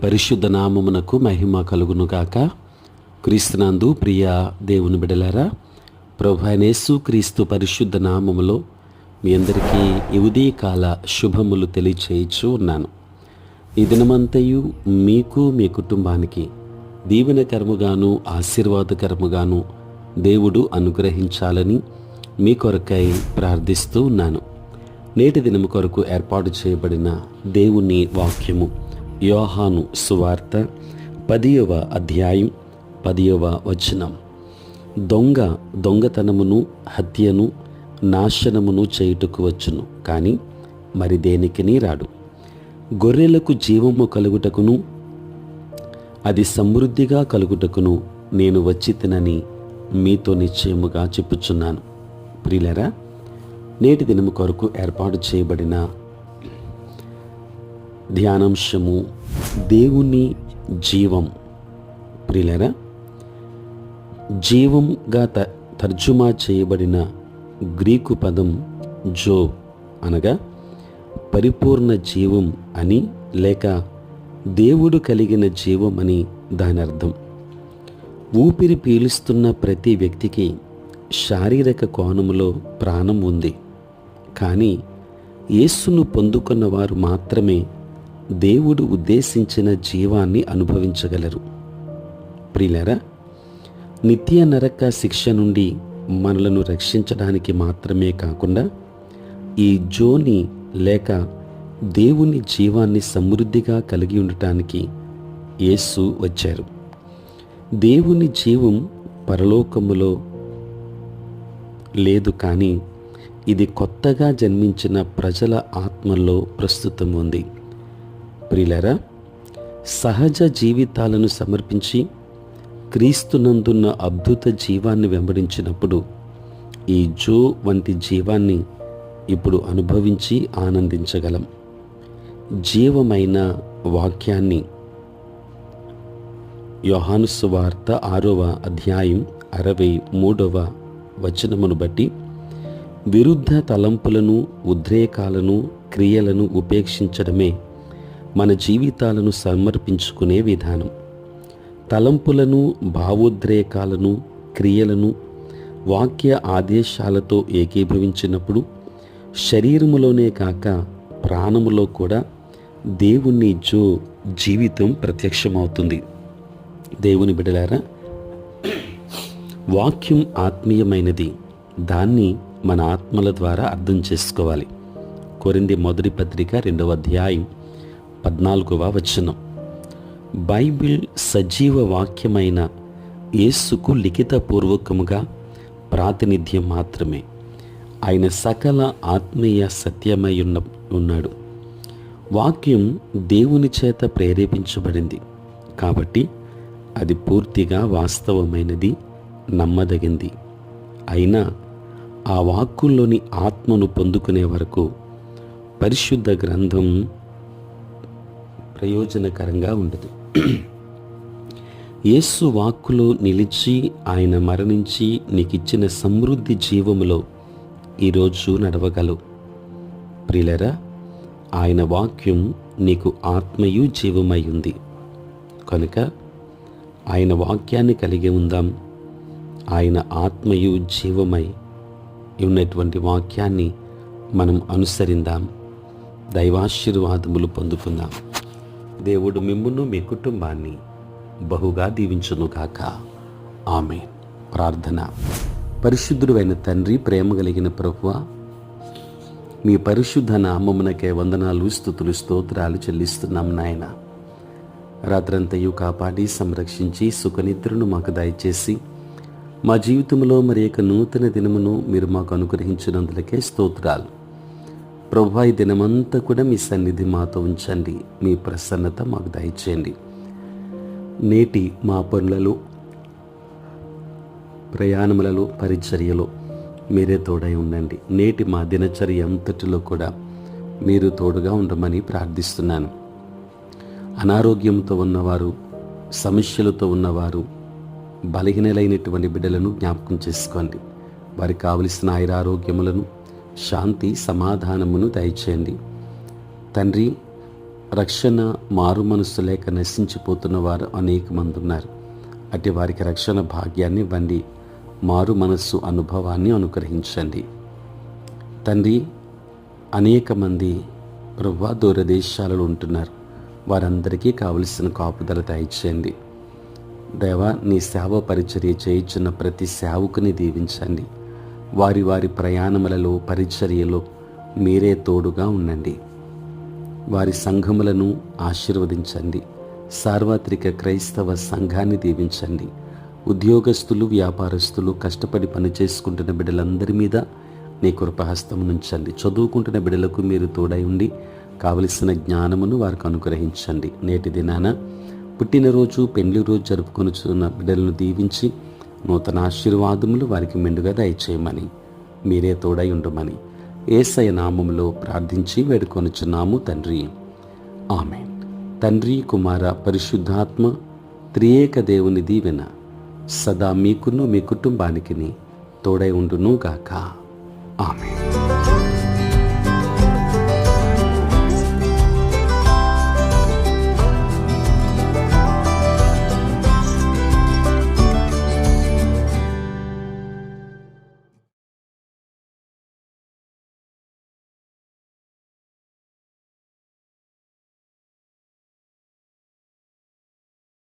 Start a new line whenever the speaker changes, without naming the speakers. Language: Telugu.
పరిశుద్ధ నామమునకు మహిమ కలుగునుగాక. క్రీస్తునందు ప్రియ దేవుని బిడలారా, ప్రభువైన యేసు క్రీస్తు పరిశుద్ధ నామములో మీ అందరికీ ఈ ఉదయకాల శుభములు తెలియచేయచ్చు ఉన్నాను. ఈ దినమంతయు మీకు మీ కుటుంబానికి దీవెనకరముగాను ఆశీర్వాదకరముగాను దేవుడు అనుగ్రహించాలని మీ కొరకై ప్రార్థిస్తూ ఉన్నాను. నేటి దినము కొరకు ఏర్పాటు చేయబడిన దేవుని వాక్యము యోహాను సువార్త 10వ అధ్యాయం 10వ వచనం. దొంగతనమును హత్యను నాశనమును చేయుటకు వచ్చును, కానీ మరి దేనికిని రాడు. గొర్రెలకు జీవము కలుగుటకును అది సమృద్ధిగా కలుగుటకును నేను వచ్చి తినని మీతో నిశ్చయముగా చెప్పుచున్నాను. ప్రియులారా, నేటి దినము కొరకు ఏర్పాటు చేయబడిన ధ్యానాంశము దేవుని జీవం. ప్రియులారా, జీవంగా తర్జుమా చేయబడిన గ్రీకు పదం జో అనగా పరిపూర్ణ జీవం అని, లేక దేవుడు కలిగిన జీవం అని దాని అర్థం. ఊపిరి పీలుస్తున్న ప్రతి వ్యక్తికి శారీరక కోణములో ప్రాణం ఉంది, కానీ యేసును పొందుకున్న వారు మాత్రమే దేవుడు ఉద్దేశించిన జీవాన్ని అనుభవించగలరు. ప్రియులారా, నిత్య నరక శిక్ష నుండి మనలను రక్షించడానికి మాత్రమే కాకుండా ఈ జోని లేక దేవుని జీవాన్ని సమృద్ధిగా కలిగి ఉండటానికి యేసు వచ్చారు. దేవుని జీవం పరలోకములో లేదు, కానీ ఇది కొత్తగా జన్మించిన ప్రజల ఆత్మల్లో ప్రస్తుతం ఉంది. ప్రియులారా, సహజ జీవితాలను సమర్పించి క్రీస్తునందున్న అద్భుత జీవాన్ని వెంబడించినప్పుడు ఈ జో వంటి జీవాన్ని ఇప్పుడు అనుభవించి ఆనందించగలం. జీవమైన వాక్యాన్ని యోహాను సువార్త 6వ అధ్యాయం 63వ వచనమును బట్టి విరుద్ధ తలంపులను, ఉద్రేకాలను, క్రియలను ఉపేక్షించడమే మన జీవితాలను సమర్పించుకునే విధానం. తలంపులను, భావోద్రేకాలను, క్రియలను వాక్య ఆదేశాలతో ఏకీభవించినప్పుడు శరీరములోనే కాక ప్రాణములో కూడా దేవుని జీవితం ప్రత్యక్షమవుతుంది. దేవుని బిడ్డలారా, వాక్యం ఆత్మీయమైనది. దాన్ని మన ఆత్మల ద్వారా అర్థం చేసుకోవాలి. కొరింథీ మొదటి పత్రిక 2వ అధ్యాయం 14వ వచనం. బైబిల్ సజీవ వాక్యమైన యేసుకు లిఖితపూర్వకముగా ప్రాతినిధ్యం మాత్రమే. ఆయన సకల ఆత్మీయ సత్యమై ఉన్నాడు. వాక్యం దేవుని చేత ప్రేరేపించబడింది కాబట్టి అది పూర్తిగా వాస్తవమైనది, నమ్మదగింది. అయినా ఆ వాక్కుల్లోని ఆత్మను పొందుకునే వరకు పరిశుద్ధ గ్రంథం ప్రయోజనకరంగా ఉండదు. యేసు వాక్కులో నిలిచి ఆయన మరణించి నీకిచ్చిన సమృద్ధి జీవములో ఈరోజు నడవగలవు. ప్రియులారా, ఆయన వాక్యం నీకు ఆత్మయు జీవమై ఉంది కనుక ఆయన వాక్యాన్ని కలిగి ఉందాం. ఆయన ఆత్మయు జీవమై ఉన్నటువంటి వాక్యాన్ని మనం అనుసరిందాం. దైవాశీర్వాదములు పొందుకుందాం. దేవుడు మిమ్మును, మీ కుటుంబాన్ని బహుగా దీవించునుగాక. ఆమేన్. ప్రార్థన. పరిశుద్ధుడైన తండ్రి, ప్రేమ కలిగిన ప్రభువా, మీ పరిశుద్ధ నామమునకే వందనాలు, స్తుతులు, స్తోత్రాలు చెల్లిస్తున్నాం నాయన. రాత్రంతయు కాపాడి సంరక్షించి సుఖనిద్రను మాకు దయచేసి మా జీవితంలో మరి యొక్క నూతన దినమును మీరు మాకు అనుగ్రహించినందులకే స్తోత్రాలు. ప్రభువా, ఈ దినమంతా కూడా మీ సన్నిధి మాతో ఉంచండి. మీ ప్రసన్నత మాకు దయచేయండి. నేటి మా పనులలో, ప్రయాణములలో, పరిచర్యలో మీరే తోడై ఉండండి. నేటి మా దినచర్య అంతటిలో కూడా మీరు తోడుగా ఉండమని ప్రార్థిస్తున్నాను. అనారోగ్యంతో ఉన్నవారు, సమస్యలతో ఉన్నవారు, బలహీనలైనటువంటి బిడ్డలను జ్ఞాపకం చేసుకోండి. వారికి కావలసిన ఆయురారోగ్యములను, శాంతి, సమాధానమును దయచేయండి. తండ్రి, రక్షణ మారు మనస్సు లేక నశించిపోతున్న వారు అనేక మంది ఉన్నారు. అటు వారికి రక్షణ భాగ్యాన్ని ఇవ్వండి, మారు మనస్సు అనుభవాన్ని అనుగ్రహించండి. తండ్రి, అనేక మంది ప్రభువా దూరదేశాలలో ఉంటున్నారు. వారందరికీ కావలసిన కాపుదల దయచేయండి. దేవా, నీ సేవ పరిచర్య చేయించిన ప్రతి సేవకుని దీవించండి. వారి వారి ప్రయాణములలో పరిచర్యలో మీరే తోడుగా ఉండండి. వారి సంఘములను ఆశీర్వదించండి. సార్వత్రిక క్రైస్తవ సంఘాన్ని దీవించండి. ఉద్యోగస్తులు, వ్యాపారస్తులు, కష్టపడి పనిచేసుకుంటున్న బిడ్డలందరి మీద నీ కృపహస్తం నుంచండి. చదువుకుంటున్న బిడ్డలకు మీరు తోడై ఉండి కావలసిన జ్ఞానమును వారికి అనుగ్రహించండి. నేటి దినాన పుట్టినరోజు, పెళ్లి రోజు జరుపుకొనుచున్న బిడ్డలను దీవించి నూతన ఆశీర్వాదములు వారికి మెండుగా దయచేయమని, మీరే తోడై ఉండమని యేసయ్య నామములో ప్రార్థించి వేడుకొనుచున్నాము తండ్రి. ఆమేన్. తండ్రి, కుమార, పరిశుద్ధాత్మ త్రియేక దేవుని దీవెన సదా మీకును మీ కుటుంబానికి తోడై ఉండును గాక. ఆమేన్.